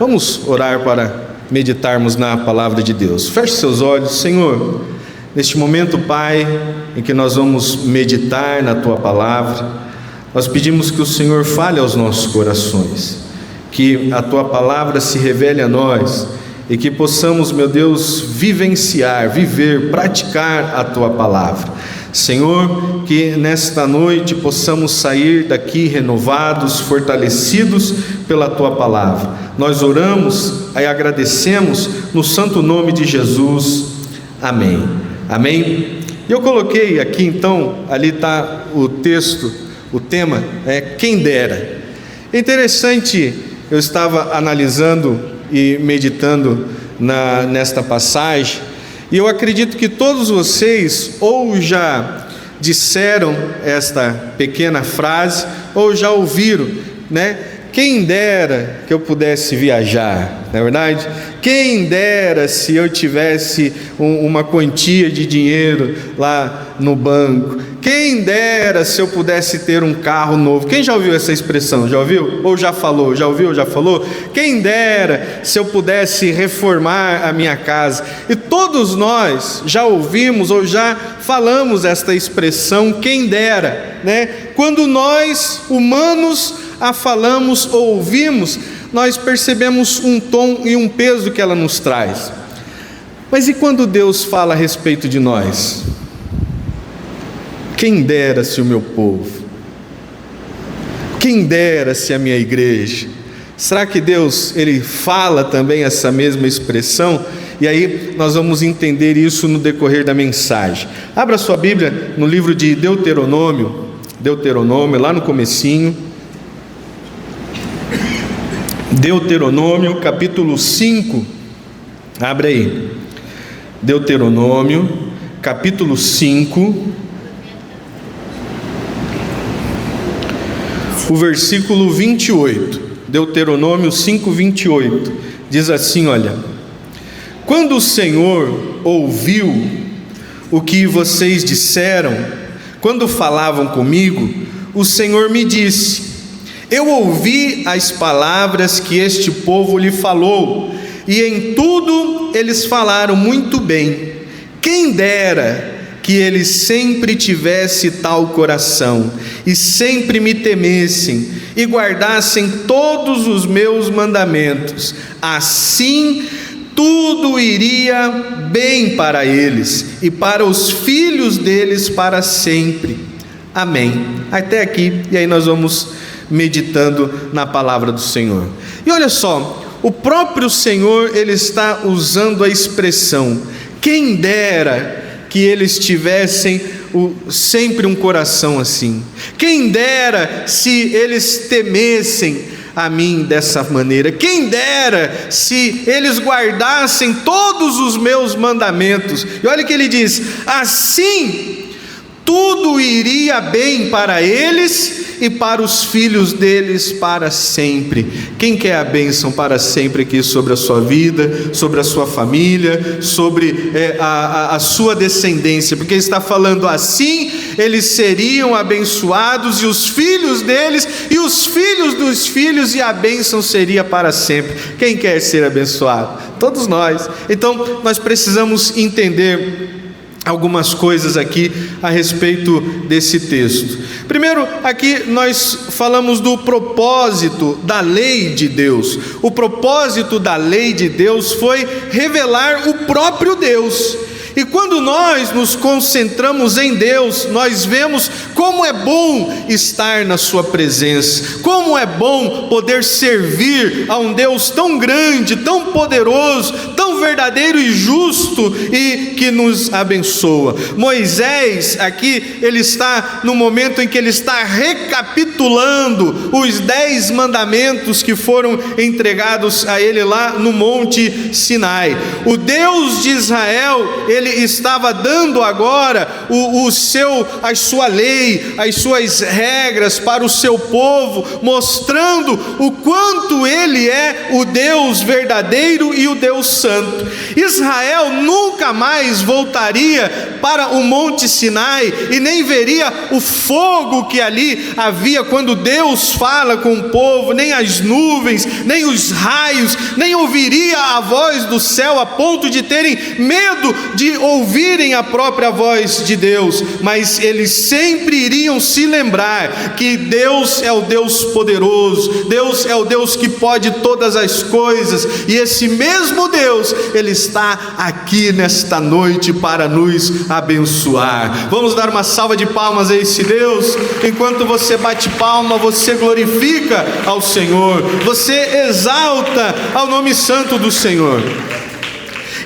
Vamos orar para meditarmos na palavra de Deus. Feche seus olhos. Senhor, neste momento, Pai, em que nós vamos meditar na Tua palavra, nós pedimos que o Senhor fale aos nossos corações, que a Tua palavra se revele a nós e que possamos, meu Deus, vivenciar, viver, praticar a Tua palavra. Senhor, que nesta noite possamos sair daqui renovados, fortalecidos pela Tua palavra. Nós oramos e agradecemos no santo nome de Jesus. Amém. Amém. Eu coloquei aqui então, ali está o texto, o tema é quem dera. É interessante, eu estava analisando e meditando nesta passagem, e eu acredito que todos vocês ou já disseram esta pequena frase, ou já ouviram, né? Quem dera que eu pudesse viajar, não é verdade? Quem dera se eu tivesse uma quantia de dinheiro lá no banco. Quem dera se eu pudesse ter um carro novo. Quem já ouviu essa expressão? Já ouviu? Ou já falou? Já ouviu ou já falou? Quem dera se eu pudesse reformar a minha casa. E todos nós já ouvimos ou já falamos esta expressão, quem dera, né? Quando nós, humanos, a falamos ou ouvimos, nós percebemos um tom e um peso que ela nos traz. Mas e quando Deus fala a respeito de nós? Quem dera se o meu povo, quem dera se a minha igreja. Será que Deus, Ele fala também essa mesma expressão? E aí nós vamos entender isso no decorrer da mensagem. Abra sua Bíblia no livro de Deuteronômio, lá no comecinho. Deuteronômio capítulo 5, abre aí, Deuteronômio capítulo 5, o versículo 28, Deuteronômio 5, 28, diz assim, olha: quando o Senhor ouviu o que vocês disseram, quando falavam comigo, o Senhor me disse: eu ouvi as palavras que este povo lhe falou, e em tudo eles falaram muito bem. Quem dera que eles sempre tivessem tal coração, e sempre me temessem, e guardassem todos os meus mandamentos. Assim tudo iria bem para eles, e para os filhos deles para sempre. Amém. Até aqui, e aí nós vamos meditando na palavra do Senhor. E olha só, o próprio Senhor, Ele está usando a expressão, quem dera que eles tivessem sempre um coração assim. Quem dera se eles temessem a mim dessa maneira. Quem dera se eles guardassem todos os meus mandamentos. E olha o que ele diz: assim tudo iria bem para eles e para os filhos deles para sempre. Quem quer a bênção para sempre aqui sobre a sua vida, sobre a sua família, sobre a sua descendência? Porque está falando assim, eles seriam abençoados, e os filhos deles, e os filhos dos filhos, e a bênção seria para sempre. Quem quer ser abençoado? Todos nós. Então nós precisamos entender algumas coisas aqui a respeito desse texto. Primeiro, aqui nós falamos do propósito da lei de Deus. O propósito da lei de Deus foi revelar o próprio Deus. E quando nós nos concentramos em Deus, nós vemos como é bom estar na sua presença, como é bom poder servir a um Deus tão grande, tão poderoso, tão verdadeiro e justo, e que nos abençoa. Moisés aqui, ele está no momento em que ele está recapitulando os 10 mandamentos que foram entregados a ele lá no Monte Sinai. O Deus de Israel, ele estava dando agora a sua lei, as suas regras para o seu povo, mostrando o quanto ele é o Deus verdadeiro e o Deus santo. Santo. Israel nunca mais voltaria para o Monte Sinai e nem veria o fogo que ali havia quando Deus fala com o povo, nem as nuvens, nem os raios, nem ouviria a voz do céu a ponto de terem medo de ouvirem a própria voz de Deus, mas eles sempre iriam se lembrar que Deus é o Deus poderoso, Deus é o Deus que pode todas as coisas, e esse mesmo Deus, Ele está aqui nesta noite para nos abençoar. Vamos dar uma salva de palmas a esse Deus. Enquanto você bate palma, você glorifica ao Senhor, você exalta ao nome santo do Senhor.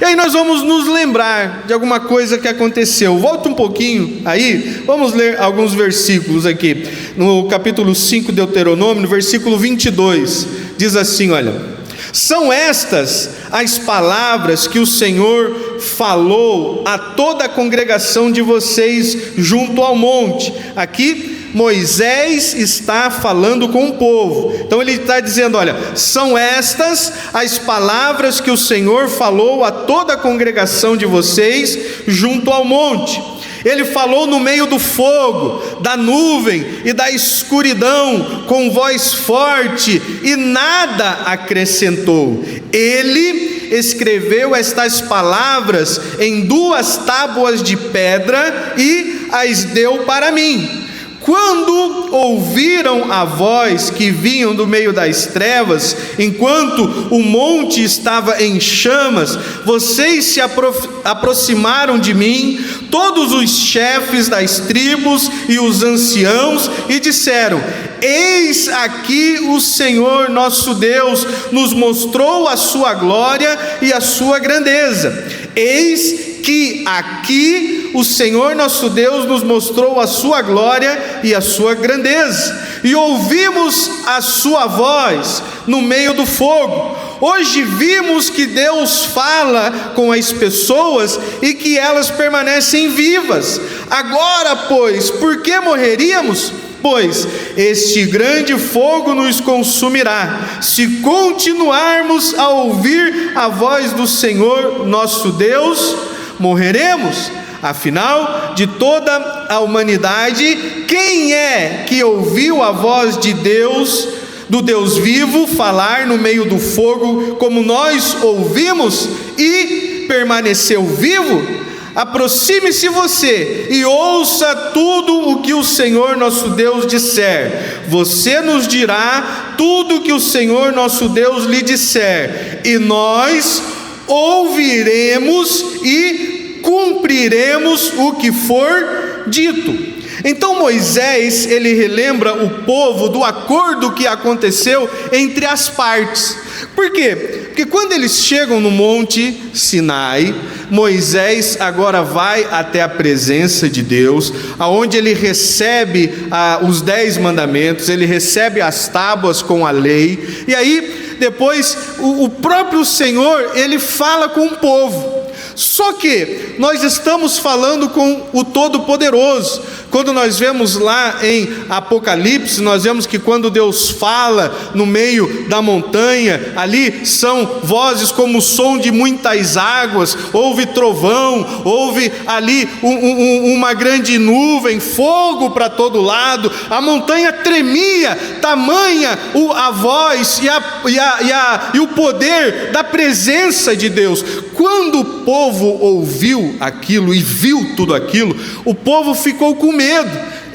E aí nós vamos nos lembrar de alguma coisa que aconteceu. Volta um pouquinho aí, vamos ler alguns versículos aqui. No capítulo 5 de Deuteronômio, no versículo 22, diz assim, olha: são estas as palavras que o Senhor falou a toda a congregação de vocês junto ao monte. Aqui Moisés está falando com o povo, então ele está dizendo, olha, são estas as palavras que o Senhor falou a toda a congregação de vocês junto ao monte. Ele falou no meio do fogo, da nuvem e da escuridão, com voz forte, e nada acrescentou. Ele escreveu estas palavras em 2 tábuas de pedra e as deu para mim. Quando ouviram a voz que vinham do meio das trevas, enquanto o monte estava em chamas, vocês se aproximaram de mim, todos os chefes das tribos e os anciãos, e disseram: eis aqui o Senhor nosso Deus nos mostrou a sua glória e a sua grandeza. Eis que aqui o Senhor nosso Deus nos mostrou a sua glória e a sua grandeza, e ouvimos a sua voz no meio do fogo. Hoje vimos que Deus fala com as pessoas e que elas permanecem vivas. Agora, pois, por que morreríamos? Pois este grande fogo nos consumirá, se continuarmos a ouvir a voz do Senhor nosso Deus, morreremos. Afinal, de toda a humanidade, quem é que ouviu a voz de Deus, do Deus vivo, falar no meio do fogo, como nós ouvimos, e permaneceu vivo? Aproxime-se você e ouça tudo o que o Senhor nosso Deus disser. Você nos dirá tudo o que o Senhor nosso Deus lhe disser, e nós ouviremos e cumpriremos o que for dito. Então Moisés, ele relembra o povo do acordo que aconteceu entre as partes. Por quê? Porque quando eles chegam no Monte Sinai, Moisés agora vai até a presença de Deus, aonde ele recebe os 10 mandamentos, ele recebe as tábuas com a lei, e aí depois o próprio Senhor, ele fala com o povo. Só que nós estamos falando com o Todo-Poderoso. Quando nós vemos lá em Apocalipse, nós vemos que quando Deus fala no meio da montanha, ali são vozes como o som de muitas águas, houve trovão, houve ali uma grande nuvem, fogo para todo lado, a montanha tremia, tamanha a voz e o poder da presença de Deus. Quando o povo ouviu aquilo e viu tudo aquilo, o povo ficou com medo.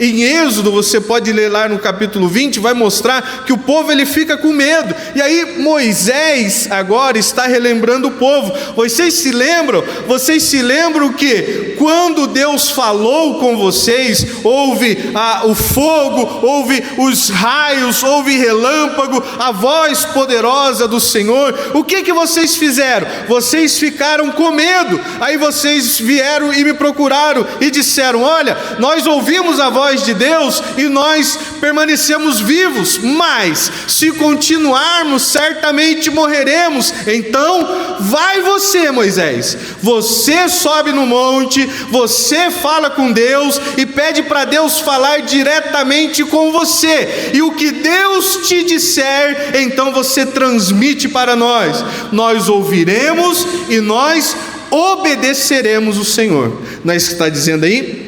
Em Êxodo, você pode ler lá no capítulo 20, vai mostrar que o povo ele fica com medo. E aí Moisés agora está relembrando o povo. Vocês se lembram? Vocês se lembram que quando Deus falou com vocês, houve o fogo, houve os raios, houve relâmpago, a voz poderosa do Senhor. O que vocês fizeram? Vocês ficaram com medo. Aí vocês vieram e me procuraram e disseram: olha, nós ouvimos a voz voz de Deus e nós permanecemos vivos, mas se continuarmos, certamente morreremos. Então vai você, Moisés, você sobe no monte, você fala com Deus e pede para Deus falar diretamente com você, e o que Deus te disser, então você transmite para nós. Nós ouviremos e nós obedeceremos o Senhor. Não é isso que está dizendo aí?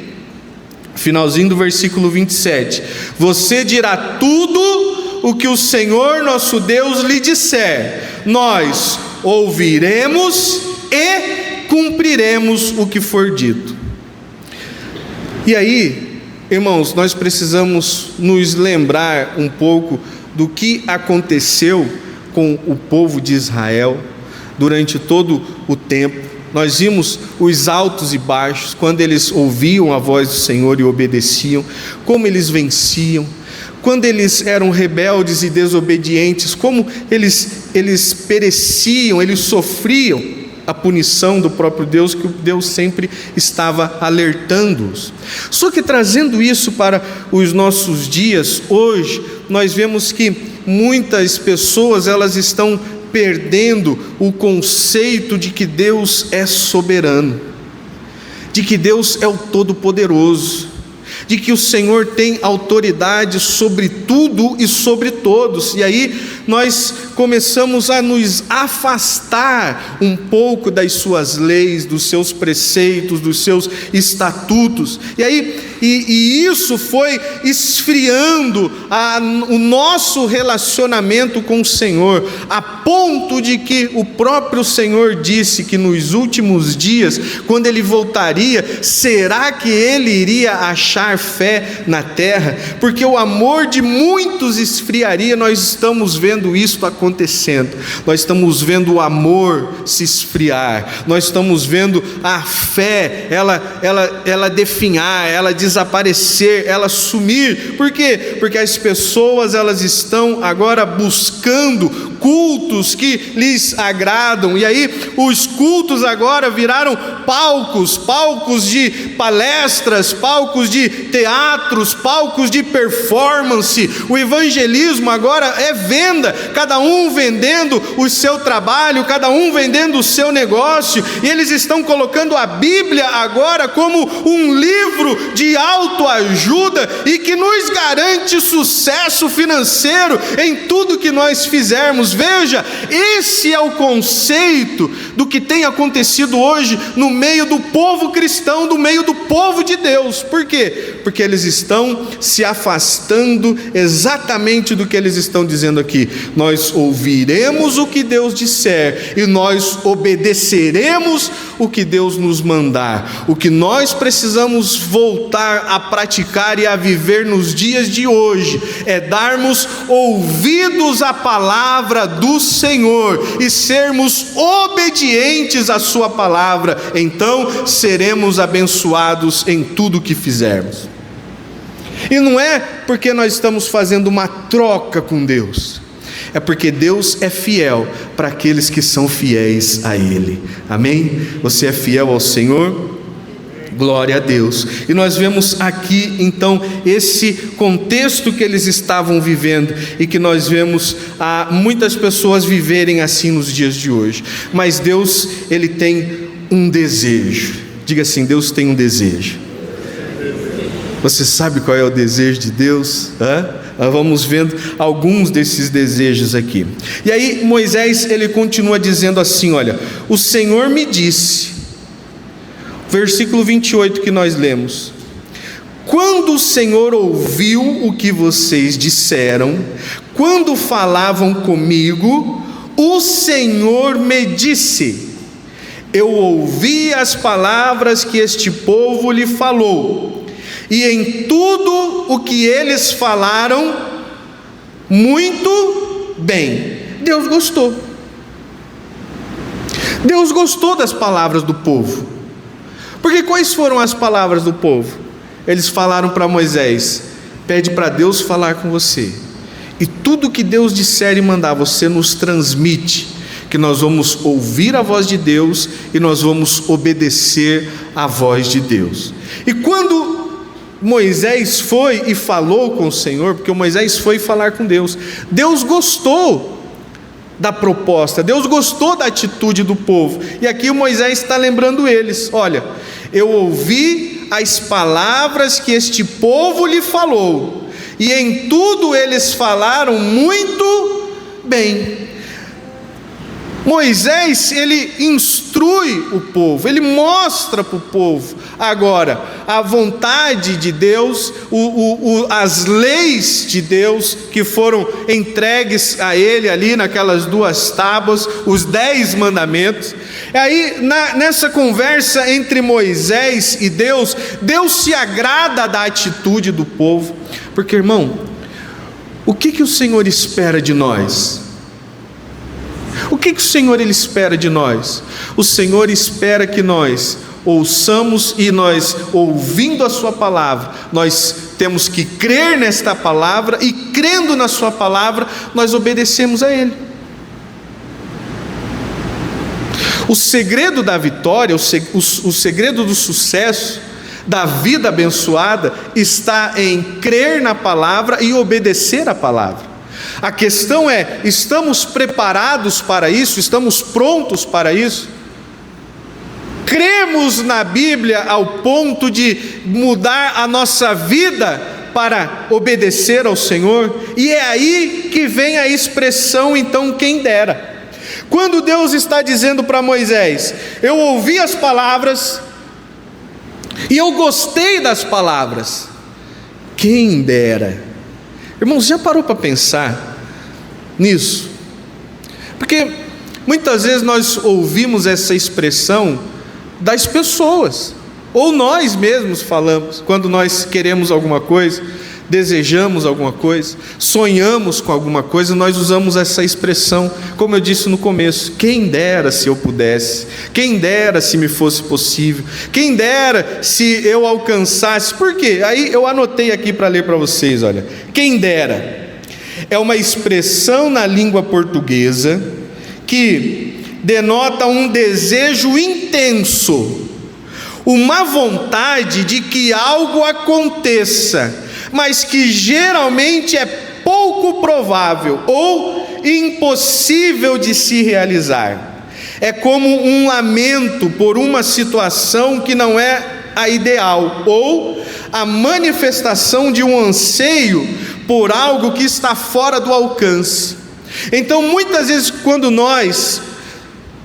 Finalzinho do versículo 27. Você dirá tudo o que o Senhor nosso Deus lhe disser. Nós ouviremos e cumpriremos o que for dito. E aí, irmãos, nós precisamos nos lembrar um pouco do que aconteceu com o povo de Israel durante todo o tempo. Nós vimos os altos e baixos, quando eles ouviam a voz do Senhor e obedeciam, como eles venciam, quando eles eram rebeldes e desobedientes, como eles pereciam, eles sofriam a punição do próprio Deus, que Deus sempre estava alertando-os. Só que trazendo isso para os nossos dias, hoje, nós vemos que muitas pessoas, elas estão perdendo o conceito de que Deus é soberano, de que Deus é o Todo-Poderoso, de que o Senhor tem autoridade sobre tudo e sobre todos. E aí nós começamos a nos afastar um pouco das suas leis, dos seus preceitos, dos seus estatutos. E aí isso foi esfriando o nosso relacionamento com o Senhor, a ponto de que o próprio Senhor disse que nos últimos dias, quando Ele voltaria, será que Ele iria achar fé na terra? Porque o amor de muitos esfriaria. Nós estamos vendo isso acontecendo. Nós estamos vendo o amor se esfriar. Nós estamos vendo a fé ela definhar, ela desaparecer, ela sumir. Por quê? Porque as pessoas, elas estão agora buscando cultos que lhes agradam, e aí os cultos agora viraram palcos de palestras, palcos de teatros, palcos de performance. O evangelismo agora é venda, cada um vendendo o seu trabalho, cada um vendendo o seu negócio, e eles estão colocando a Bíblia agora como um livro de autoajuda e que nos garante sucesso financeiro em tudo que nós fizermos. Veja, esse é o conceito do que tem acontecido hoje no meio do povo cristão, no meio do povo de Deus. Por quê? Porque eles estão se afastando exatamente do que eles estão dizendo aqui. Nós ouviremos o que Deus disser e nós obedeceremos o que Deus nos mandar. O que nós precisamos voltar a praticar e a viver nos dias de hoje é darmos ouvidos à palavra do Senhor e sermos obedientes à sua palavra. Então seremos abençoados em tudo que fizermos. E não é porque nós estamos fazendo uma troca com Deus, é porque Deus é fiel para aqueles que são fiéis a Ele. Amém? Você é fiel ao Senhor? Glória a Deus. E nós vemos aqui então esse contexto que eles estavam vivendo e que nós vemos muitas pessoas viverem assim nos dias de hoje. Mas Deus, Ele tem um desejo. Diga assim: Deus tem um desejo. Você sabe qual é o desejo de Deus? Nós vamos vendo alguns desses desejos aqui. E aí Moisés, ele continua dizendo assim: olha, o Senhor me disse, versículo 28 que nós lemos: quando o Senhor ouviu o que vocês disseram, quando falavam comigo, o Senhor me disse: eu ouvi as palavras que este povo lhe falou, e em tudo o que eles falaram, muito bem. Deus gostou. Deus gostou das palavras do povo. Porque quais foram as palavras do povo? Eles falaram para Moisés: pede para Deus falar com você, e tudo que Deus disser e mandar, você nos transmite, que nós vamos ouvir a voz de Deus e nós vamos obedecer a voz de Deus. E quando Moisés foi e falou com o Senhor, porque o Moisés foi falar com Deus, Deus gostou da proposta, Deus gostou da atitude do povo, e aqui o Moisés está lembrando eles: olha, eu ouvi as palavras que este povo lhe falou, e em tudo eles falaram muito bem. Moisés, ele instrui o povo, ele mostra para o povo agora a vontade de Deus, as leis de Deus que foram entregues a ele ali naquelas 2 tábuas, os 10 mandamentos. E aí nessa conversa entre Moisés e Deus, Deus se agrada da atitude do povo, porque, irmão, o que o Senhor espera de nós? O que o Senhor ele espera de nós? O Senhor espera que nós ouçamos, e nós, ouvindo a sua palavra, nós temos que crer nesta palavra, e crendo na sua palavra, nós obedecemos a Ele. O segredo da vitória, o segredo do sucesso, da vida abençoada, está em crer na palavra e obedecer a palavra. A questão é: estamos preparados para isso? Estamos prontos para isso? Cremos na Bíblia ao ponto de mudar a nossa vida para obedecer ao Senhor? E é aí que vem a expressão, então, quem dera. Quando Deus está dizendo para Moisés: eu ouvi as palavras e eu gostei das palavras, quem dera. Irmãos, já parou para pensar nisso? Porque muitas vezes nós ouvimos essa expressão das pessoas, ou nós mesmos falamos, quando nós queremos alguma coisa, desejamos alguma coisa, sonhamos com alguma coisa, nós usamos essa expressão, como eu disse no começo: quem dera se eu pudesse, quem dera se me fosse possível, quem dera se eu alcançasse. Por quê? Aí eu anotei aqui para ler para vocês, olha. Quem dera é uma expressão na língua portuguesa que denota um desejo intenso, uma vontade de que algo aconteça, mas que geralmente é pouco provável ou impossível de se realizar. É como um lamento por uma situação que não é a ideal, ou a manifestação de um anseio por algo que está fora do alcance. Então, muitas vezes, quando nós,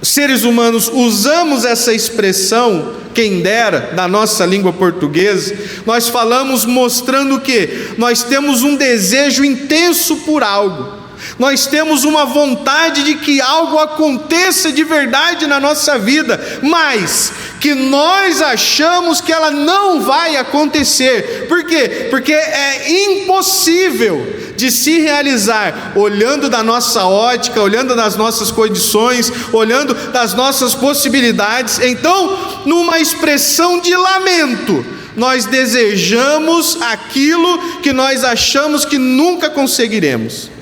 seres humanos, usamos essa expressão, quem dera, na nossa língua portuguesa, nós falamos mostrando que nós temos um desejo intenso por algo, nós temos uma vontade de que algo aconteça de verdade na nossa vida, mas que nós achamos que ela não vai acontecer. Por quê? Porque é impossível de se realizar, olhando da nossa ótica, olhando das nossas condições, olhando das nossas possibilidades. Então, numa expressão de lamento, nós desejamos aquilo que nós achamos que nunca conseguiremos.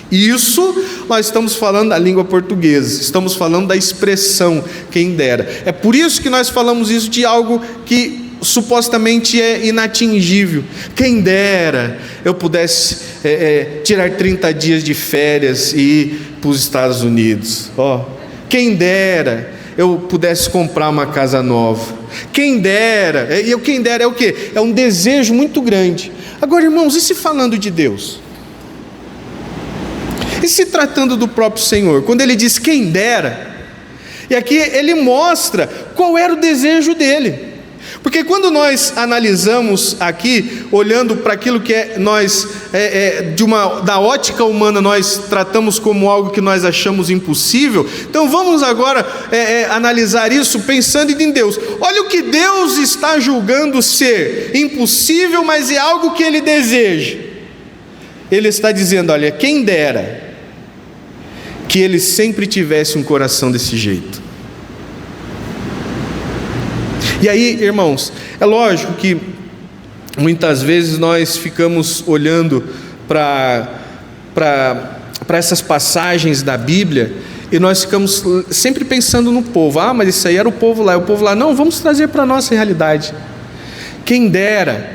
Isso nós estamos falando da língua portuguesa, estamos falando da expressão quem dera. É por isso que nós falamos isso de algo que supostamente é inatingível. Quem dera eu pudesse tirar 30 dias de férias e ir para os Estados Unidos. Quem dera eu pudesse comprar uma casa nova. Quem dera. E o quem dera é o quê? É um desejo muito grande. Agora, irmãos, e se falando de Deus? E se tratando do próprio Senhor, quando ele diz quem dera, e aqui ele mostra qual era o desejo dele. Porque quando nós analisamos aqui, olhando para aquilo que nós, da ótica humana, nós tratamos como algo que nós achamos impossível, então vamos agora analisar isso pensando em Deus. Olha o que Deus está julgando ser impossível, mas é algo que Ele deseja. Ele está dizendo: olha, quem dera que ele sempre tivesse um coração desse jeito. E aí, irmãos, é lógico que muitas vezes nós ficamos olhando para essas passagens da Bíblia e nós ficamos sempre pensando no povo. Mas isso aí era o povo lá, Não, vamos trazer para a nossa realidade. Quem dera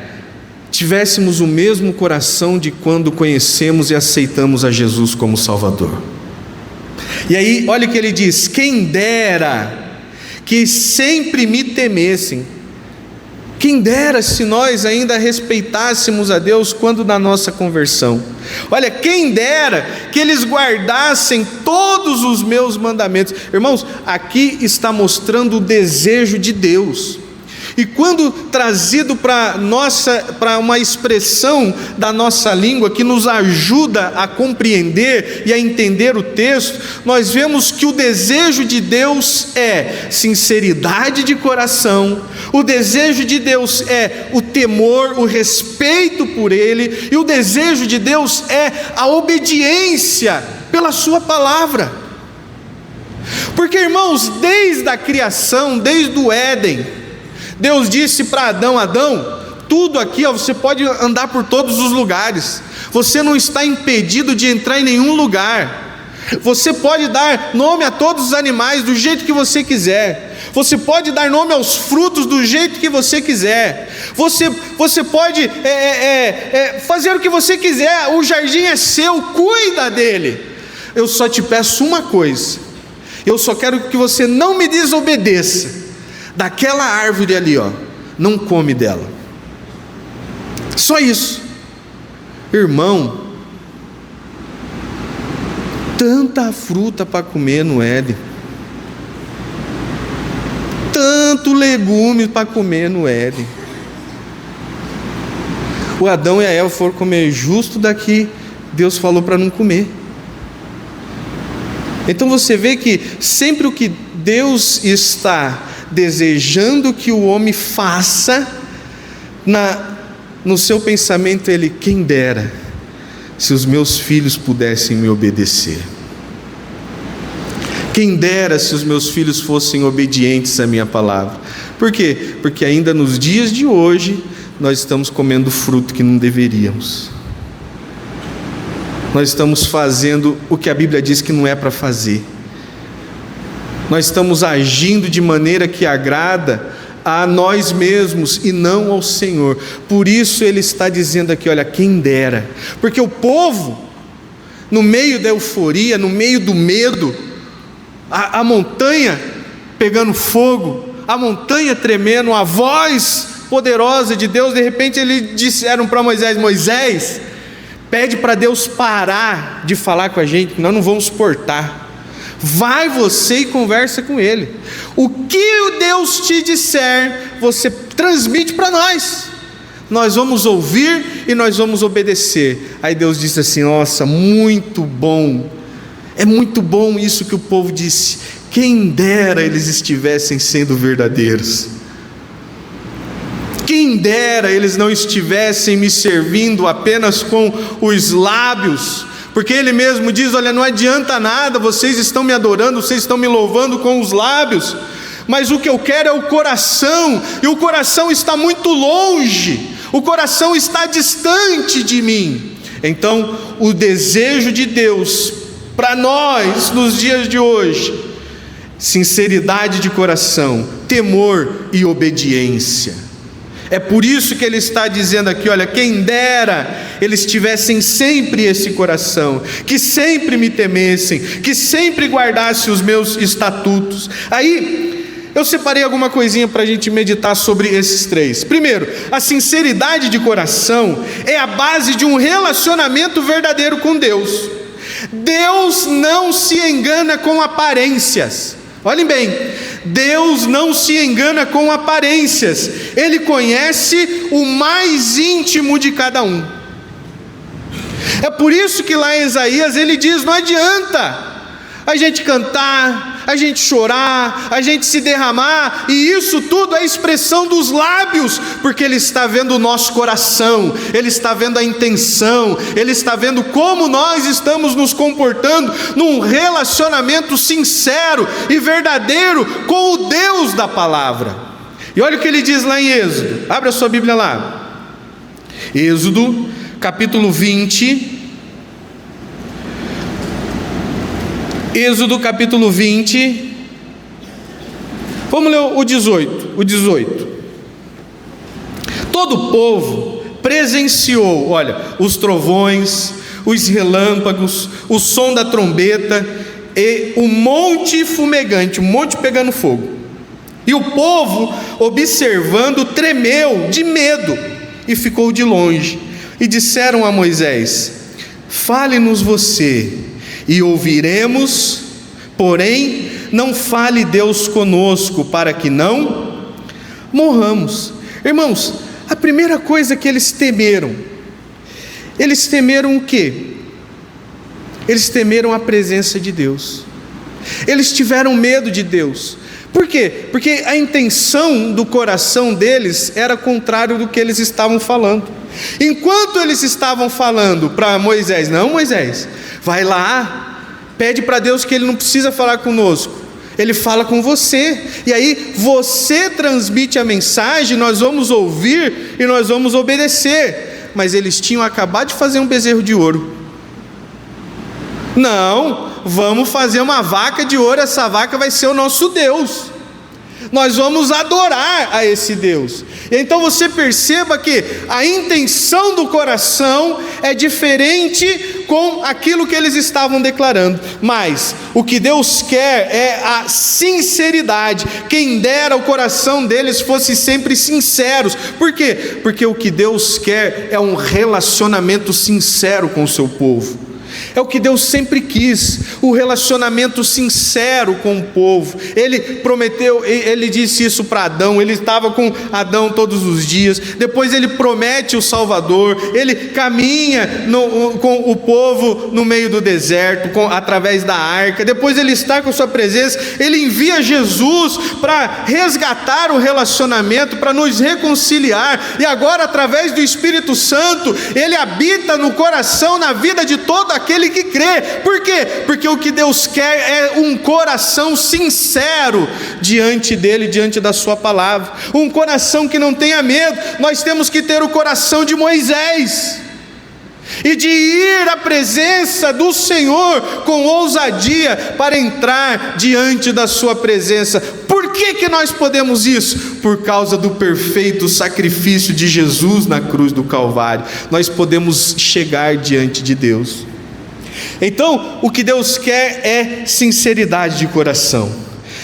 tivéssemos o mesmo coração de quando conhecemos e aceitamos a Jesus como Salvador. E aí, olha o que ele diz: quem dera que sempre me temessem. Quem dera se nós ainda respeitássemos a Deus quando da nossa conversão. Olha, quem dera que eles guardassem todos os meus mandamentos. Irmãos, aqui está mostrando o desejo de Deus. E quando trazido para uma expressão da nossa língua que nos ajuda a compreender e a entender o texto, nós vemos que o desejo de Deus é sinceridade de coração, o desejo de Deus é o temor, o respeito por Ele, e o desejo de Deus é a obediência pela Sua palavra. Porque, irmãos, desde a criação, desde o Éden, Deus disse para Adão: Adão, tudo aqui, você pode andar por todos os lugares, você não está impedido de entrar em nenhum lugar, você pode dar nome a todos os animais do jeito que você quiser, você pode dar nome aos frutos do jeito que você quiser, você pode fazer o que você quiser, o jardim é seu, cuida dele. Eu só te peço uma coisa: eu só quero que você não me desobedeça. Daquela árvore ali, não come dela. Só isso. Irmão, tanta fruta para comer no Éden, tanto legume para comer no Éden. O Adão e a Eva foram comer justo daqui Deus falou para não comer. Então você vê que sempre o que Deus está desejando que o homem faça, no seu pensamento ele: quem dera se os meus filhos pudessem me obedecer, quem dera se os meus filhos fossem obedientes à minha palavra. Por quê? Porque ainda nos dias de hoje nós estamos comendo fruto que não deveríamos, nós estamos fazendo o que a Bíblia diz que não é para fazer, nós estamos agindo de maneira que agrada a nós mesmos e não ao Senhor. Por isso ele está dizendo aqui: olha, quem dera. Porque o povo, no meio da euforia, no meio do medo, a montanha pegando fogo, a montanha tremendo, a voz poderosa de Deus, de repente eles disseram para Moisés: Moisés, pede para Deus parar de falar com a gente, que nós não vamos suportar. Vai você e conversa com ele. O que o Deus te disser, você transmite para nós. Nós vamos ouvir e nós vamos obedecer. Aí Deus disse assim: nossa, muito bom. É muito bom isso que o povo disse. Quem dera eles estivessem sendo verdadeiros. Quem dera eles não estivessem me servindo apenas com os lábios. Porque ele mesmo diz: olha, não adianta nada, vocês estão me adorando, vocês estão me louvando com os lábios, mas o que eu quero é o coração, e o coração está muito longe, o coração está distante de mim. Então o desejo de Deus para nós nos dias de hoje: sinceridade de coração, temor e obediência. É por isso que ele está dizendo aqui: olha, quem dera eles tivessem sempre esse coração, que sempre me temessem, que sempre guardassem os meus estatutos. Aí eu separei alguma coisinha para a gente meditar sobre esses três. Primeiro, a sinceridade de coração é a base de um relacionamento verdadeiro com Deus. Deus não se engana com aparências. Olhem bem, Deus não se engana com aparências. Ele conhece o mais íntimo de cada um. É por isso que lá em Isaías ele diz: não adianta a gente cantar, a gente chorar, a gente se derramar, e isso tudo é expressão dos lábios, porque Ele está vendo o nosso coração, Ele está vendo a intenção, Ele está vendo como nós estamos nos comportando num relacionamento sincero e verdadeiro com o Deus da palavra. E olha o que ele diz lá em Êxodo, abre a sua Bíblia lá, Êxodo capítulo 20, Êxodo capítulo 20, vamos ler o 18. Todo o povo presenciou, olha, os trovões, os relâmpagos, o som da trombeta e o monte fumegante, o monte pegando fogo. E o povo, observando, tremeu de medo e ficou de longe. E disseram a Moisés: fale-nos você e ouviremos, porém não fale Deus conosco, para que não morramos. Irmãos, a primeira coisa que eles temeram o quê? Eles temeram a presença de Deus. Eles tiveram medo de Deus. Por quê? Porque a intenção do coração deles era contrário do que eles estavam falando. Enquanto eles estavam falando para Moisés: não, Moisés, vai lá, pede para Deus que Ele não precisa falar conosco, Ele fala com você, e aí você transmite a mensagem, nós vamos ouvir e nós vamos obedecer. Mas eles tinham acabado de fazer um bezerro de ouro. Não, vamos fazer uma vaca de ouro, essa vaca vai ser o nosso Deus, nós vamos adorar a esse Deus. Então você perceba que a intenção do coração é diferente com aquilo que eles estavam declarando. Mas o que Deus quer é a sinceridade. Quem dera o coração deles fosse sempre sinceros. Por quê? Porque o que Deus quer é um relacionamento sincero com o seu povo. É o que Deus sempre quis, o relacionamento sincero com o povo. Ele prometeu, ele disse isso para Adão, ele estava com Adão todos os dias. Depois ele promete o Salvador, ele caminha com o povo no meio do deserto, através da arca. Depois ele está com sua presença, ele envia Jesus para resgatar o relacionamento, para nos reconciliar. E agora, através do Espírito Santo, ele habita no coração, na vida de todo aquele que crê. Por quê? Porque o que Deus quer é um coração sincero diante dele, diante da sua palavra, um coração que não tenha medo. Nós temos que ter o coração de Moisés e de ir à presença do Senhor com ousadia para entrar diante da sua presença. Por que nós podemos isso? Por causa do perfeito sacrifício de Jesus na cruz do Calvário. Nós podemos chegar diante de Deus. Então, o que Deus quer é sinceridade de coração.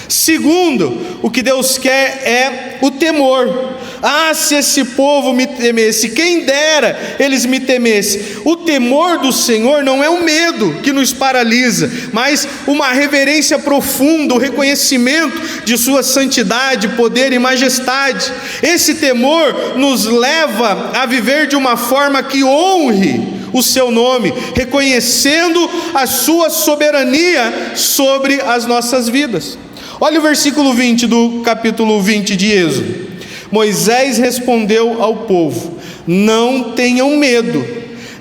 Segundo, o que Deus quer é o temor. Ah, se esse povo me temesse, quem dera eles me temessem. O temor do Senhor não é o medo que nos paralisa, mas uma reverência profunda, o reconhecimento de sua santidade, poder e majestade. Esse temor nos leva a viver de uma forma que honre o seu nome, reconhecendo a sua soberania sobre as nossas vidas. Olha o versículo 20 do capítulo 20 de Êxodo. Moisés respondeu ao povo: não tenham medo,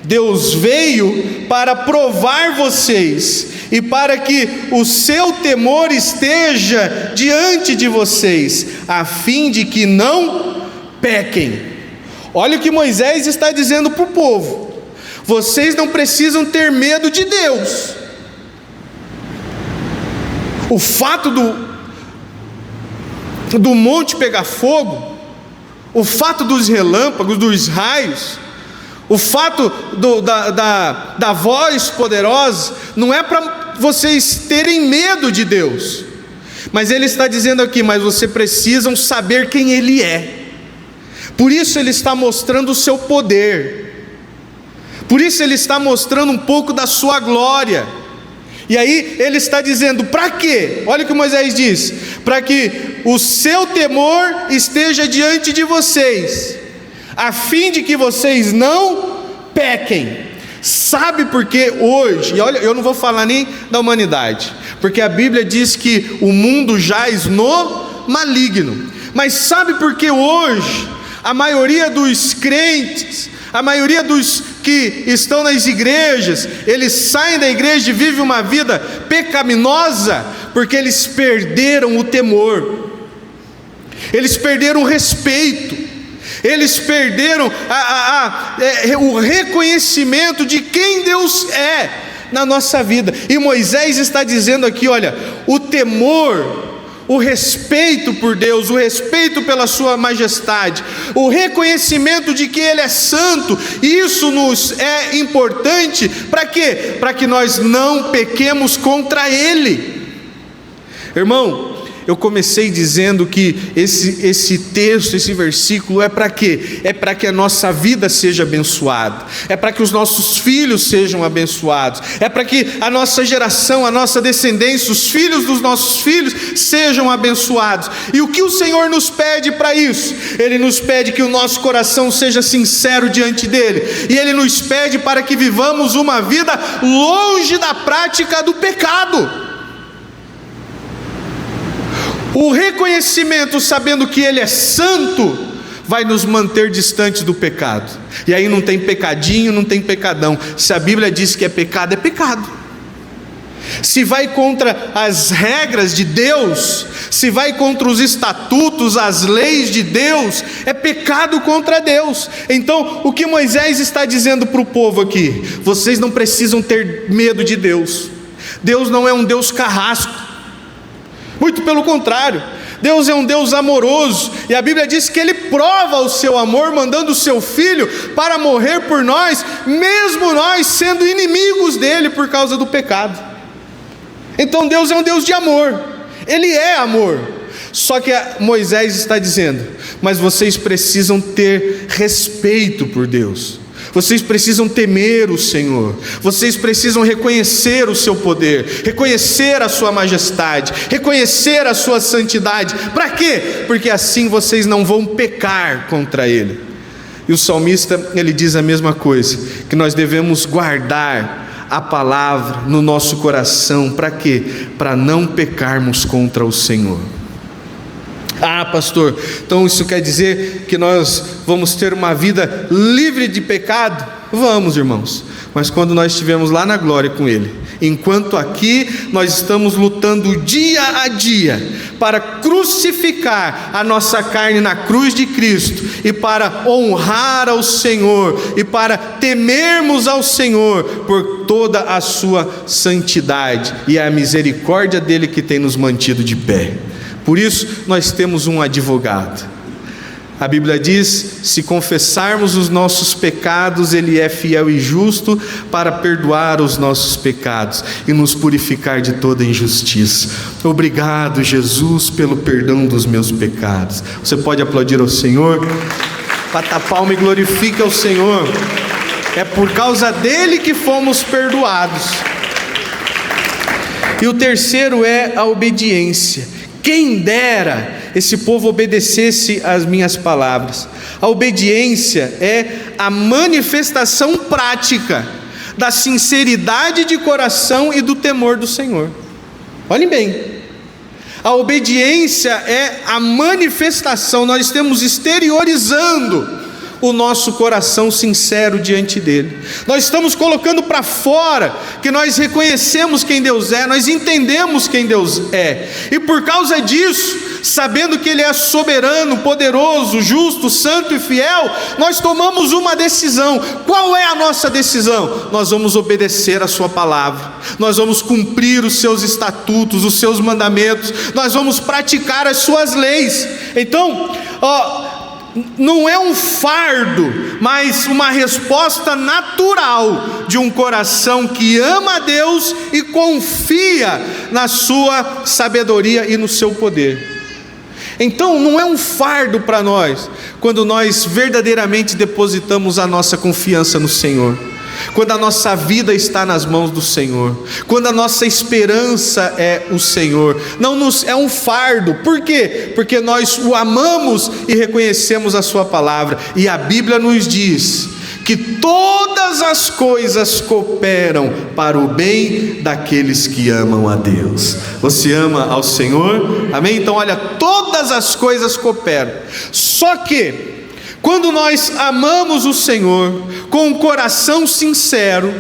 Deus veio para provar vocês e para que o seu temor esteja diante de vocês, a fim de que não pequem. Olha o que Moisés está dizendo para o povo: vocês não precisam ter medo de Deus. O fato do monte pegar fogo, o fato dos relâmpagos, dos raios, o fato da voz poderosa, não é para vocês terem medo de Deus. Mas ele está dizendo aqui: mas vocês precisam saber quem Ele é. Por isso Ele está mostrando o seu poder. Por isso Ele está mostrando um pouco da sua glória. E aí Ele está dizendo: para quê? Olha o que Moisés diz: para que o seu temor esteja diante de vocês, a fim de que vocês não pequem. Sabe por que hoje, e olha, eu não vou falar nem da humanidade, porque a Bíblia diz que o mundo jaz no maligno. Mas sabe por que hoje a maioria dos crentes, a maioria dos que estão nas igrejas, eles saem da igreja e vivem uma vida pecaminosa? Porque eles perderam o temor, eles perderam o respeito, eles perderam o reconhecimento de quem Deus é na nossa vida. E Moisés está dizendo aqui: olha, o temor o respeito por Deus, o respeito pela sua majestade, o reconhecimento de que Ele é santo. Isso nos é importante para quê? Para que nós não pequemos contra Ele. Irmão, eu comecei dizendo que esse texto, esse versículo é para quê? É para que a nossa vida seja abençoada, é para que os nossos filhos sejam abençoados, é para que a nossa geração, a nossa descendência, os filhos dos nossos filhos sejam abençoados. E o que o Senhor nos pede para isso? Ele nos pede que o nosso coração seja sincero diante dEle, e Ele nos pede para que vivamos uma vida longe da prática do pecado. O reconhecimento, sabendo que Ele é santo, vai nos manter distantes do pecado. E aí não tem pecadinho, não tem pecadão. Se a Bíblia diz que é pecado, é pecado. Se vai contra as regras de Deus, se vai contra os estatutos, as leis de Deus, é pecado contra Deus. Então, o que Moisés está dizendo para o povo aqui? Vocês não precisam ter medo de Deus. Deus não é um Deus carrasco. Muito pelo contrário, Deus é um Deus amoroso, e a Bíblia diz que Ele prova o seu amor, mandando o seu Filho para morrer por nós, mesmo nós sendo inimigos dEle por causa do pecado. Então Deus é um Deus de amor, Ele é amor. Só que Moisés está dizendo, mas vocês precisam ter respeito por Deus. Vocês precisam temer o Senhor, vocês precisam reconhecer o seu poder, reconhecer a sua majestade, reconhecer a sua santidade. Para quê? Porque assim vocês não vão pecar contra Ele. E o salmista, ele diz a mesma coisa, que nós devemos guardar a palavra no nosso coração. Para quê? Para não pecarmos contra o Senhor. Ah, pastor, então isso quer dizer que nós vamos ter uma vida livre de pecado? Vamos, irmãos, mas quando nós estivermos lá na glória com Ele. Enquanto aqui nós estamos lutando dia a dia para crucificar a nossa carne na cruz de Cristo, e para honrar ao Senhor, e para temermos ao Senhor por toda a sua santidade, e a misericórdia dEle que tem nos mantido de pé. Por isso nós temos um advogado. A Bíblia diz: se confessarmos os nossos pecados, Ele é fiel e justo para perdoar os nossos pecados e nos purificar de toda injustiça. Obrigado, Jesus, pelo perdão dos meus pecados. Você pode aplaudir ao Senhor? Bata a palma e glorifique ao Senhor. É por causa dEle que fomos perdoados. E o terceiro é a obediência. Quem dera esse povo obedecesse às minhas palavras. A obediência é a manifestação prática da sinceridade de coração e do temor do Senhor. Olhem bem, a obediência é a manifestação, nós estamos exteriorizando o nosso coração sincero diante dEle. Nós estamos colocando para fora que nós reconhecemos quem Deus é, nós entendemos quem Deus é, e por causa disso, sabendo que Ele é soberano, poderoso, justo, santo e fiel, nós tomamos uma decisão. Qual é a nossa decisão? Nós vamos obedecer a sua palavra, nós vamos cumprir os seus estatutos, os seus mandamentos, nós vamos praticar as suas leis. Então, não é um fardo, mas uma resposta natural de um coração que ama a Deus e confia na sua sabedoria e no seu poder. Então não é um fardo para nós, quando nós verdadeiramente depositamos a nossa confiança no Senhor, quando a nossa vida está nas mãos do Senhor, quando a nossa esperança é o Senhor. Não é um fardo. Por quê? Porque nós o amamos e reconhecemos a sua palavra, e a Bíblia nos diz que todas as coisas cooperam para o bem daqueles que amam a Deus. Você ama ao Senhor? Amém? Então olha, todas as coisas cooperam. Só que quando nós amamos o Senhor com um coração sincero,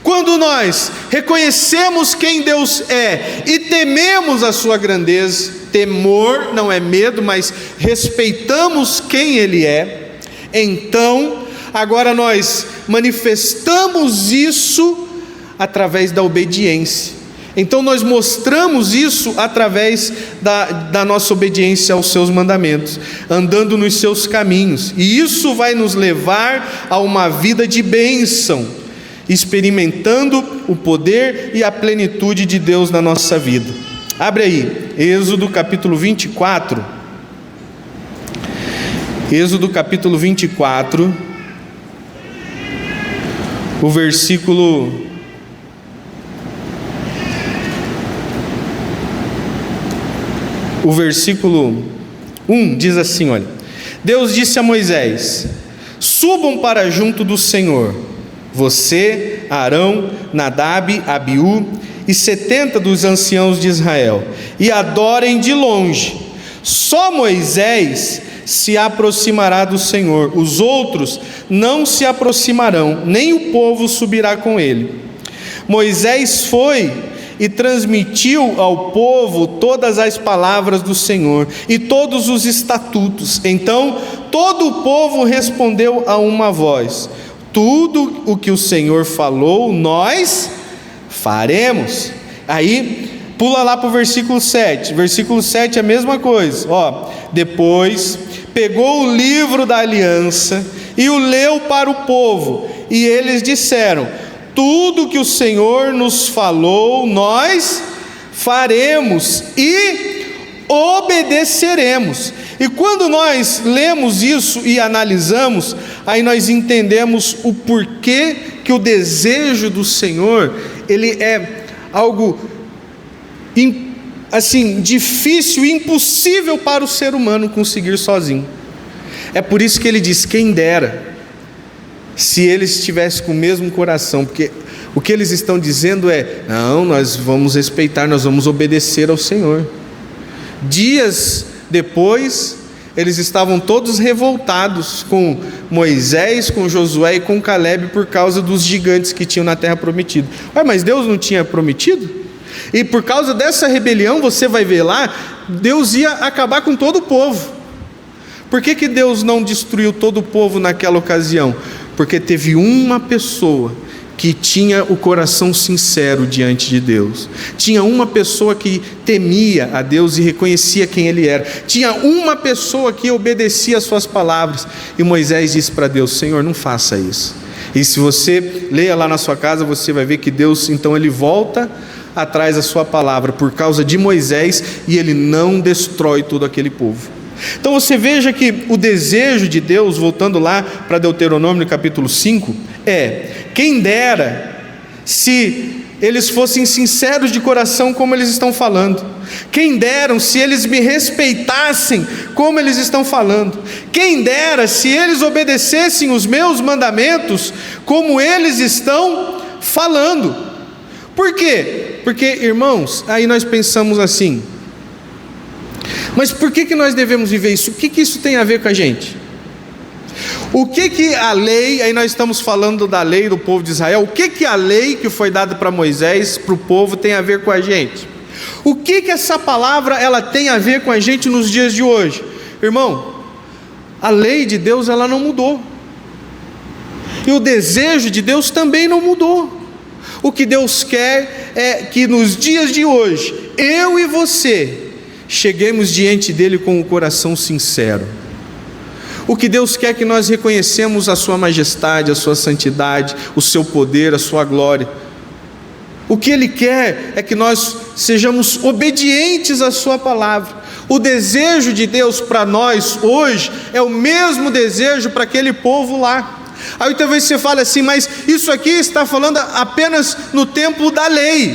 quando nós reconhecemos quem Deus é e tememos a sua grandeza, temor não é medo, mas respeitamos quem Ele é, então agora nós manifestamos isso através da obediência. Então nós mostramos isso através da nossa obediência aos seus mandamentos, andando nos seus caminhos, e isso vai nos levar a uma vida de bênção, experimentando o poder e a plenitude de Deus na nossa vida. Abre aí, Êxodo capítulo 24. Êxodo capítulo 24, o versículo 1 diz assim, olha: Deus disse a Moisés: subam para junto do Senhor, você, Arão, Nadab, Abiú e 70 dos anciãos de Israel, e adorem de longe. Só Moisés se aproximará do Senhor, os outros não se aproximarão, nem o povo subirá com ele. Moisés foi e transmitiu ao povo todas as palavras do Senhor e todos os estatutos. Então todo o povo respondeu a uma voz: tudo o que o Senhor falou, nós faremos. Aí pula lá para o versículo 7. Versículo 7 é a mesma coisa. Depois pegou o livro da aliança e o leu para o povo, e eles disseram: tudo que o Senhor nos falou, nós faremos e obedeceremos. E quando nós lemos isso e analisamos, aí nós entendemos o porquê que o desejo do Senhor, ele é algo assim, difícil e impossível para o ser humano conseguir sozinho. É por isso que ele diz: quem dera se eles estivessem com o mesmo coração, porque o que eles estão dizendo é: não, nós vamos respeitar, nós vamos obedecer ao Senhor. Dias depois, eles estavam todos revoltados com Moisés, com Josué e com Caleb por causa dos gigantes que tinham na terra prometida. Mas Deus não tinha prometido? E por causa dessa rebelião, você vai ver lá, Deus ia acabar com todo o povo. Por que Deus não destruiu todo o povo naquela ocasião? Porque teve uma pessoa que tinha o coração sincero diante de Deus. Tinha uma pessoa que temia a Deus e reconhecia quem Ele era. Tinha uma pessoa que obedecia às suas palavras. E Moisés disse para Deus: Senhor, não faça isso. E se você leia lá na sua casa, você vai ver que Deus, então, Ele volta atrás da sua palavra por causa de Moisés, e Ele não destrói todo aquele povo. Então você veja que o desejo de Deus, voltando lá para Deuteronômio capítulo 5, quem dera se eles fossem sinceros de coração como eles estão falando. Quem dera se eles me respeitassem como eles estão falando. Quem dera se eles obedecessem os meus mandamentos como eles estão falando. Por quê? Porque, irmãos, aí nós pensamos assim: mas por que nós devemos viver isso? O que isso tem a ver com a gente? O que a lei, aí nós estamos falando da lei do povo de Israel, o que a lei que foi dada para Moisés, para o povo, tem a ver com a gente? O que essa palavra ela tem a ver com a gente nos dias de hoje? Irmão, a lei de Deus ela não mudou, e o desejo de Deus também não mudou. O que Deus quer é que nos dias de hoje, eu e você cheguemos diante dele com o coração sincero. O que Deus quer é que nós reconhecemos a sua majestade, a sua santidade, o seu poder, a sua glória. O que Ele quer é que nós sejamos obedientes à sua palavra. O desejo de Deus para nós hoje é o mesmo desejo para aquele povo lá. Aí talvez você fale assim: mas isso aqui está falando apenas no tempo da lei.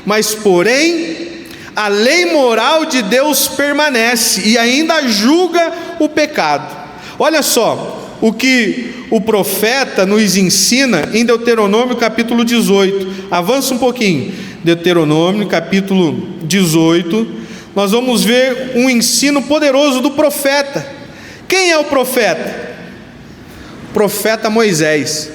Mas porém, a lei moral de Deus permanece e ainda julga o pecado. Olha só o que o profeta nos ensina em Deuteronômio capítulo 18. Avança um pouquinho. Deuteronômio capítulo 18. Nós vamos ver um ensino poderoso do profeta. Quem é o profeta? O profeta Moisés.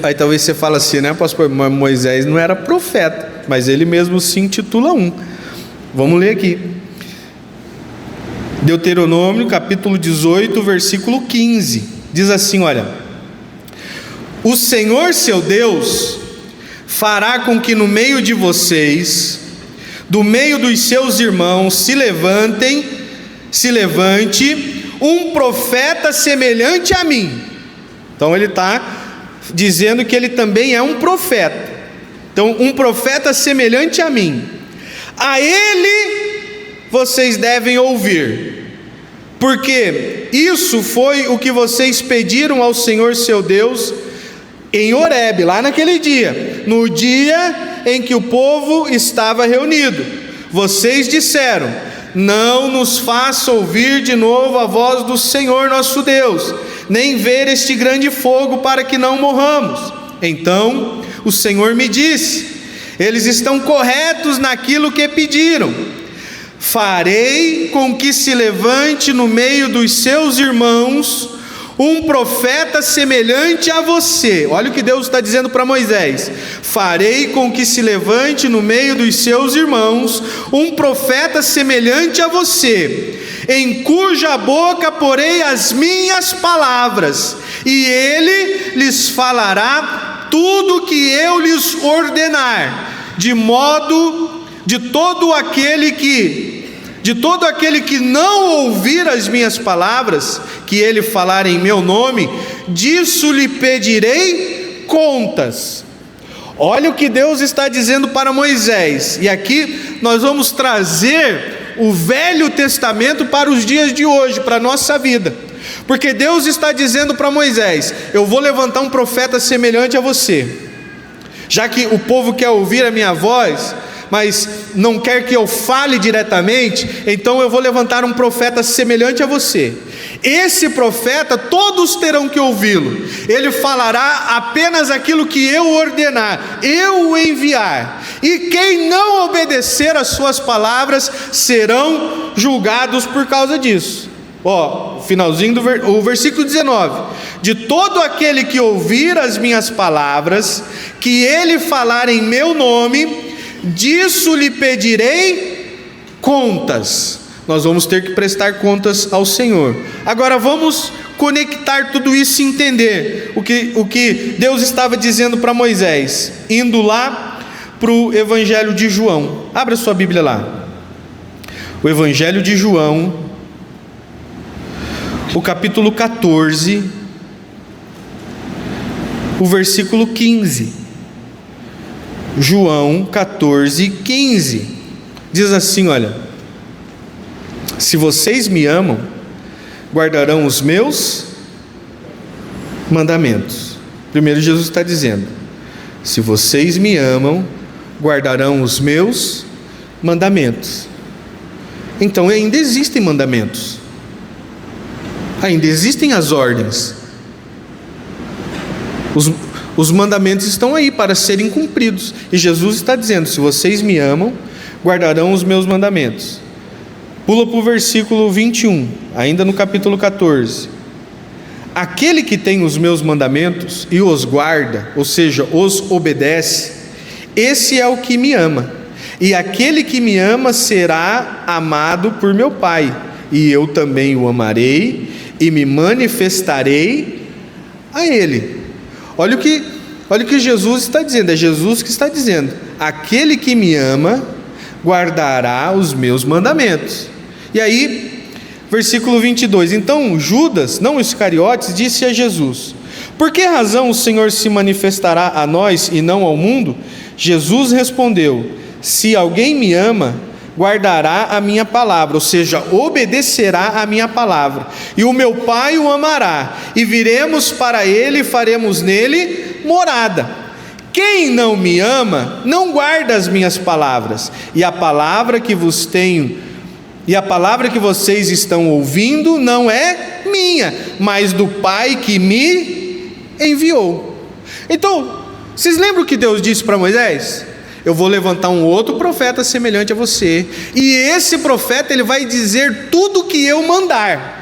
Aí talvez você fale assim, né, pastor? Moisés não era profeta, mas ele mesmo se intitula um. Vamos ler aqui. Deuteronômio capítulo 18, versículo 15. Diz assim, olha: o Senhor seu Deus fará com que no meio de vocês, do meio dos seus irmãos, se levante um profeta semelhante a mim. Então ele está dizendo que ele também é um profeta. Então, um profeta semelhante a mim, a ele vocês devem ouvir, porque isso foi o que vocês pediram ao Senhor seu Deus em Horebe, lá naquele dia, no dia em que o povo estava reunido. Vocês disseram: não nos faça ouvir de novo a voz do Senhor nosso Deus, nem ver este grande fogo, para que não morramos. Então o Senhor me disse: eles estão corretos naquilo que pediram. Farei com que se levante no meio dos seus irmãos um profeta semelhante a você. Olha o que Deus está dizendo para Moisés: farei com que se levante no meio dos seus irmãos um profeta semelhante a você, em cuja boca porei as minhas palavras, e ele lhes falará tudo que eu lhes ordenar, de todo aquele que não ouvir as minhas palavras, que ele falar em meu nome, disso lhe pedirei contas. Olha o que Deus está dizendo para Moisés, e aqui nós vamos trazer o Velho Testamento para os dias de hoje, para a nossa vida, porque Deus está dizendo para Moisés: eu vou levantar um profeta semelhante a você, já que o povo quer ouvir a minha voz, mas não quer que eu fale diretamente, então eu vou levantar um profeta semelhante a você. Esse profeta, todos terão que ouvi-lo. Ele falará apenas aquilo que eu ordenar, eu o enviar. E quem não obedecer às suas palavras serão julgados por causa disso. Finalzinho do versículo 19: de todo aquele que ouvir as minhas palavras, que ele falar em meu nome, disso lhe pedirei contas. Nós vamos ter que prestar contas ao Senhor. Agora vamos conectar tudo isso e entender o que Deus estava dizendo para Moisés, indo lá para o Evangelho de João. Abra sua Bíblia lá. O Evangelho de João, o capítulo 14, o versículo 15. João 14, 15, diz assim: olha, se vocês me amam, guardarão os meus mandamentos. Primeiro Jesus está dizendo: se vocês me amam, guardarão os meus mandamentos. Então ainda existem mandamentos, ainda existem as ordens. Os mandamentos estão aí para serem cumpridos, e Jesus está dizendo: se vocês me amam, guardarão os meus mandamentos. Pula para o versículo 21, ainda no capítulo 14. Aquele que tem os meus mandamentos e os guarda, ou seja, os obedece, esse é o que me ama, e aquele que me ama será amado por meu Pai, e eu também o amarei e me manifestarei a ele. Olha o que Jesus está dizendo, é Jesus que está dizendo: aquele que me ama guardará os meus mandamentos. E aí, versículo 22, então Judas, não Iscariotes, disse a Jesus: por que razão o Senhor se manifestará a nós e não ao mundo? Jesus respondeu: se alguém me ama, guardará a minha palavra, ou seja, obedecerá a minha palavra, e o meu Pai o amará, e viremos para ele e faremos nele morada. Quem não me ama, não guarda as minhas palavras, e a palavra que vocês estão ouvindo não é minha, mas do Pai que me enviou. Então, vocês lembram o que Deus disse para Moisés? Eu vou levantar um outro profeta semelhante a você, e esse profeta ele vai dizer tudo o que eu mandar.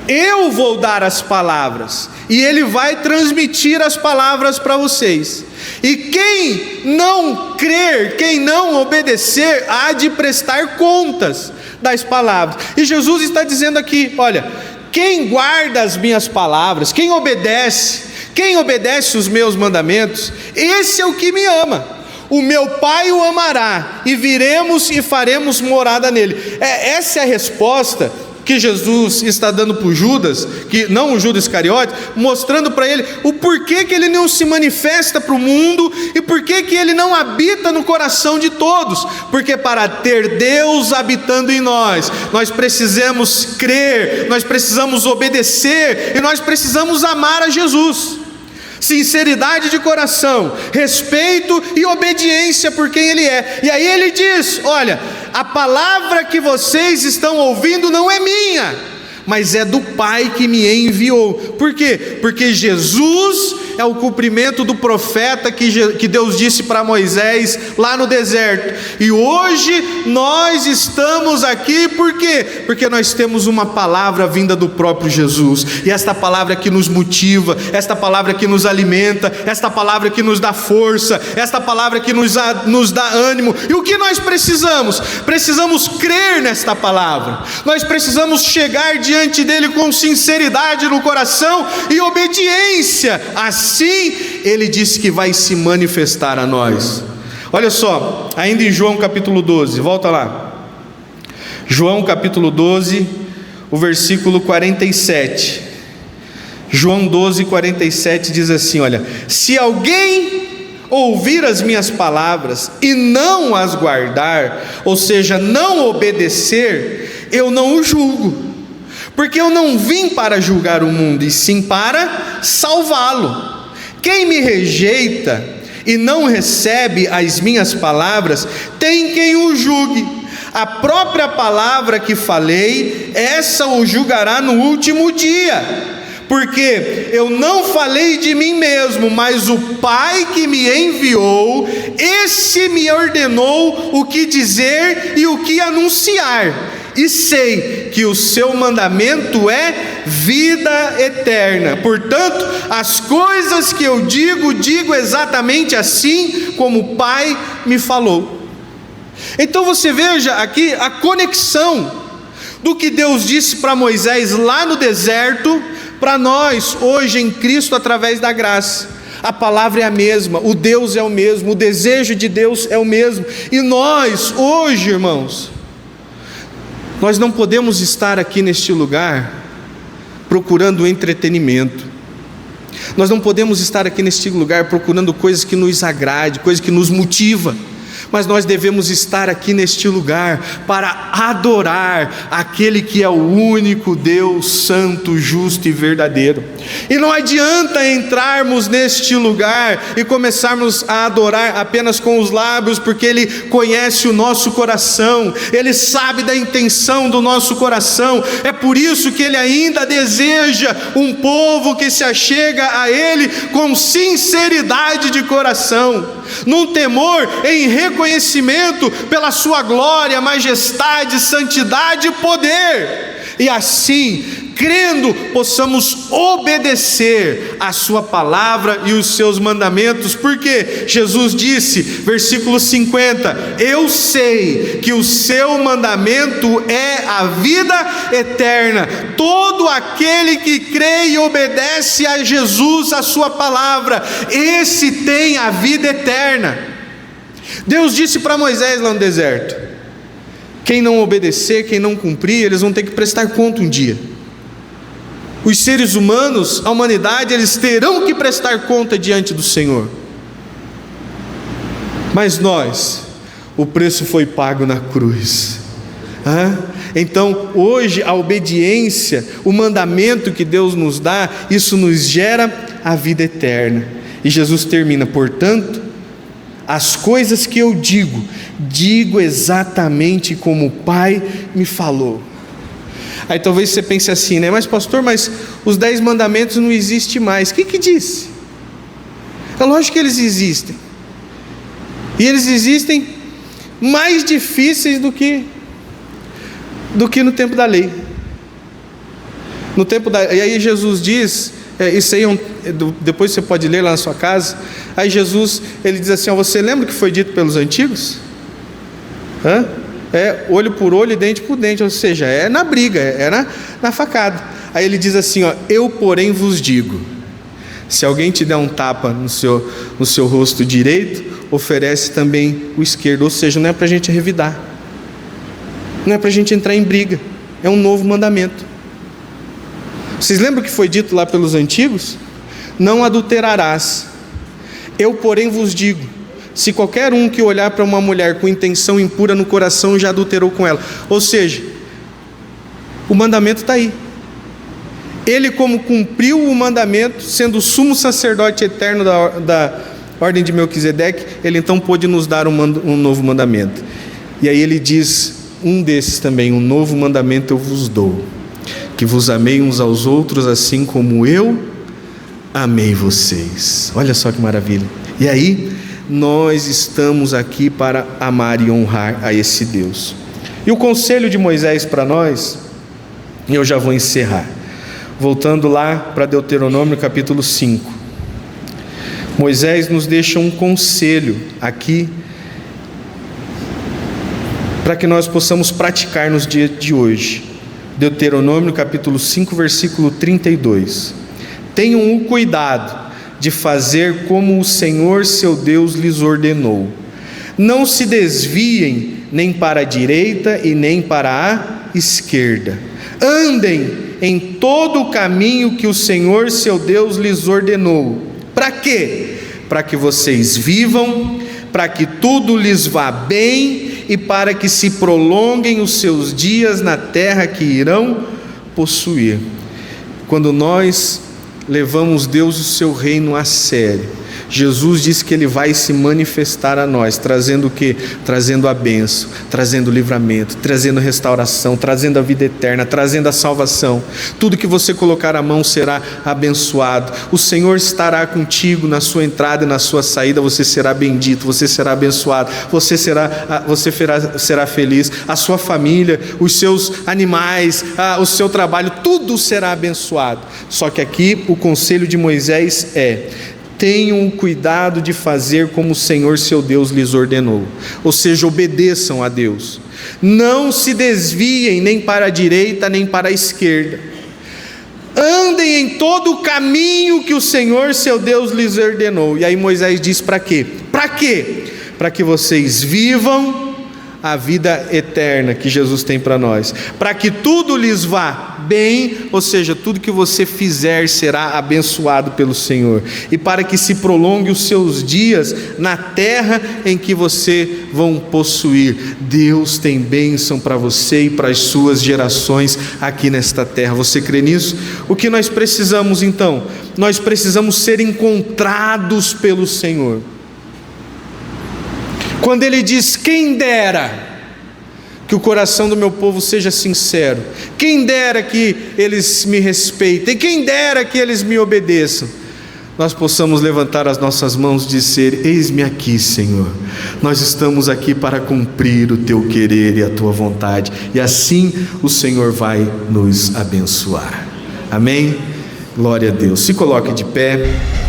Eu vou dar as palavras, e ele vai transmitir as palavras para vocês. E quem não crer, quem não obedecer, há de prestar contas das palavras. E Jesus está dizendo aqui: olha, quem guarda as minhas palavras, quem obedece, Quem obedece os meus mandamentos, esse é o que me ama. O meu Pai o amará, e viremos e faremos morada nele. Essa é a resposta que Jesus está dando para o Judas, que não o Judas Iscariote, mostrando para ele o porquê que ele não se manifesta para o mundo e porquê que ele não habita no coração de todos. Porque para ter Deus habitando em nós, nós precisamos crer, nós precisamos obedecer e nós precisamos amar a Jesus. Sinceridade de coração, respeito e obediência por quem Ele é. E aí Ele diz: olha, a palavra que vocês estão ouvindo não é minha, mas é do Pai que me enviou. Por quê? Porque Jesus é o cumprimento do profeta que Deus disse para Moisés lá no deserto. E hoje nós estamos aqui por quê? Porque nós temos uma palavra vinda do próprio Jesus. E esta palavra que nos motiva, esta palavra que nos alimenta, esta palavra que nos dá força, esta palavra que nos dá ânimo. E o que nós precisamos? Precisamos crer nesta palavra. Nós precisamos chegar diante dele com sinceridade no coração e obediência. Assim ele disse que vai se manifestar a nós. Olha só, ainda em João capítulo 12, volta lá. João capítulo 12, o versículo 47. João 12, 47 diz assim: olha, se alguém ouvir as minhas palavras e não as guardar, ou seja, não obedecer, eu não o julgo, porque eu não vim para julgar o mundo, e sim para salvá-lo. Quem me rejeita e não recebe as minhas palavras, tem quem o julgue. A própria palavra que falei, essa o julgará no último dia. Porque eu não falei de mim mesmo, mas o Pai que me enviou, esse me ordenou o que dizer e o que anunciar. E sei que o seu mandamento é vida eterna. Portanto, as coisas que eu digo exatamente assim como o Pai me falou. Então você veja aqui a conexão do que Deus disse para Moisés lá no deserto, para nós hoje em Cristo através da graça. A palavra é a mesma, o Deus é o mesmo, o desejo de Deus é o mesmo. E nós hoje, irmãos, nós não podemos estar aqui neste lugar procurando entretenimento. Nós não podemos estar aqui neste lugar procurando coisas que nos agrade, coisas que nos motiva. Mas nós devemos estar aqui neste lugar para adorar aquele que é o único Deus santo, justo e verdadeiro. E não adianta entrarmos neste lugar e começarmos a adorar apenas com os lábios, porque Ele conhece o nosso coração, Ele sabe da intenção do nosso coração. É por isso que Ele ainda deseja um povo que se achega a Ele com sinceridade de coração, num temor, em reconhecimento pela sua glória, majestade, santidade e poder. E assim, crendo, possamos obedecer a sua palavra e os seus mandamentos. Porque Jesus disse, versículo 50: eu sei que o seu mandamento é a vida eterna. Todo aquele que crê e obedece a Jesus, a sua palavra, esse tem a vida eterna. Deus disse para Moisés lá no deserto: quem não obedecer, quem não cumprir, eles vão ter que prestar conta um dia. Os seres humanos, a humanidade, eles terão que prestar conta diante do Senhor. Mas nós, o preço foi pago na cruz. Então hoje a obediência, o mandamento que Deus nos dá, isso nos gera a vida eterna. E Jesus termina: portanto, as coisas que eu digo exatamente como o Pai me falou. Aí talvez você pense assim, né? Mas pastor, mas os 10 mandamentos não existem mais. Quem que disse? É lógico que eles existem. E eles existem mais difíceis do que no tempo da lei. E aí Jesus diz, isso aí depois você pode ler lá na sua casa. Aí Jesus, ele diz assim: você lembra o que foi dito pelos antigos? Olho por olho e dente por dente, ou seja, é na briga, é na facada. Aí ele diz assim: eu porém vos digo, Se alguém te der um tapa no seu rosto direito, oferece também o esquerdo. Ou seja, não é para a gente revidar, não é para a gente entrar em briga, é um novo mandamento. Vocês lembram o que foi dito lá pelos antigos? Não adulterarás. Eu, porém, vos digo: se qualquer um que olhar para uma mulher com intenção impura no coração já adulterou com ela. Ou seja, o mandamento está aí. Ele, como cumpriu o mandamento, sendo o sumo sacerdote eterno da ordem de Melquisedeque, ele então pôde nos dar um novo mandamento. E aí ele diz, um desses também: um novo mandamento eu vos dou, que vos amei uns aos outros assim como eu amei vocês. Olha só que maravilha. E aí, nós estamos aqui para amar e honrar a esse Deus. E o conselho de Moisés para nós, e eu já vou encerrar, voltando lá para Deuteronômio capítulo 5. Moisés nos deixa um conselho aqui, para que nós possamos praticar nos dias de hoje. Deuteronômio capítulo 5, versículo 32. Tenham o cuidado de fazer como o Senhor seu Deus lhes ordenou. Não se desviem nem para a direita e nem para a esquerda. Andem em todo o caminho que o Senhor seu Deus lhes ordenou. Para quê? Para que vocês vivam, para que tudo lhes vá bem e para que se prolonguem os seus dias na terra que irão possuir. Quando nós levamos Deus e o seu reino a sério, Jesus disse que Ele vai se manifestar a nós, trazendo o quê? Trazendo a bênção, trazendo o livramento, trazendo restauração, trazendo a vida eterna, trazendo a salvação. Tudo que você colocar a mão será abençoado. O Senhor estará contigo na sua entrada e na sua saída. Você será bendito, você será abençoado, você será feliz. A sua família, os seus animais, o seu trabalho, tudo será abençoado. Só que aqui o conselho de Moisés é: tenham cuidado de fazer como o Senhor seu Deus lhes ordenou. Ou seja, obedeçam a Deus. Não se desviem nem para a direita nem para a esquerda. Andem em todo o caminho que o Senhor seu Deus lhes ordenou. E aí Moisés diz para quê? Para quê? Para que vocês vivam a vida eterna que Jesus tem para nós, para que tudo lhes vá bem, ou seja, tudo que você fizer será abençoado pelo Senhor, e para que se prolongue os seus dias na terra em que você vão possuir. Deus tem bênção para você e para as suas gerações aqui nesta terra. Você crê nisso? O que nós precisamos então? Nós precisamos ser encontrados pelo Senhor. Quando Ele diz: quem dera que o coração do meu povo seja sincero, quem dera que eles me respeitem, quem dera que eles me obedeçam, nós possamos levantar as nossas mãos e dizer: eis-me aqui, Senhor, nós estamos aqui para cumprir o Teu querer e a Tua vontade, e assim o Senhor vai nos abençoar. Amém? Glória a Deus. Se coloque de pé.